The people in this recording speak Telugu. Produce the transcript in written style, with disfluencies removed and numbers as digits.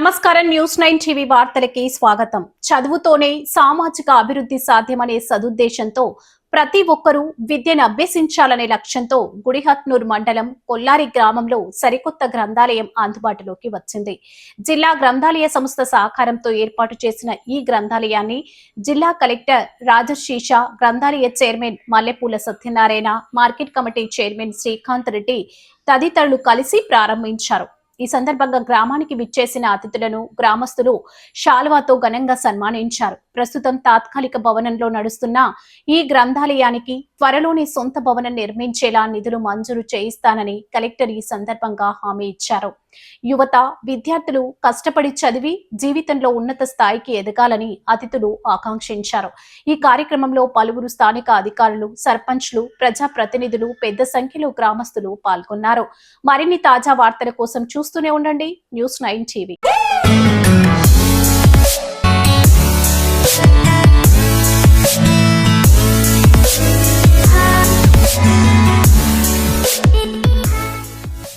నమస్కారం న్యూస్ 9 టీవీ వార్తలకి స్వాగతం. చదువుతోనే సామాజిక అభివృద్ధి సాధ్యమనే సదుద్దేశంతో ప్రతి ఒక్కరూ విద్యను అభ్యసించాలనే లక్ష్యంతో గుడిహట్నూర్ మండలం కొల్లారి గ్రామంలో సరికొత్త గ్రంథాలయం అందుబాటులోకి వచ్చింది. జిల్లా గ్రంథాలయ సంస్థ సహకారంతో ఏర్పాటు చేసిన ఈ గ్రంథాలయాన్ని జిల్లా కలెక్టర్ రాజశీష, గ్రంథాలయ చైర్మన్ మల్లెపూల Satyanarayana, market committee chairman Srikanth Reddy తదితరులు కలిసి ప్రారంభించారు. ఈ సందర్భంగా గ్రామానికి విచ్చేసిన అతిథులను గ్రామస్తులు శాలువాతో ఘనంగా సన్మానించారు. ప్రస్తుతం తాత్కాలిక భవనంలో నడుస్తున్న ఈ గ్రంథాలయానికి త్వరలోనే సొంత భవనం నిర్మించేలా నిధులు మంజూరు చేయిస్తానని కలెక్టర్ ఈ సందర్భంగా హామీ ఇచ్చారు. యువత, విద్యార్థులు కష్టపడి చదివి జీవితంలో ఉన్నత స్థాయికి ఎదగాలని అతిథులు ఆకాంక్షించారు. ఈ కార్యక్రమంలో పలువురు స్థానిక అధికారులు, సర్పంచ్లు, ప్రజాప్రతినిధులు పెద్ద సంఖ్యలో గ్రామస్తులు పాల్గొన్నారు. మరిన్ని తాజా వార్తల కోసం చూస్తూనే ఉండండి న్యూస్ 9 టీవీ.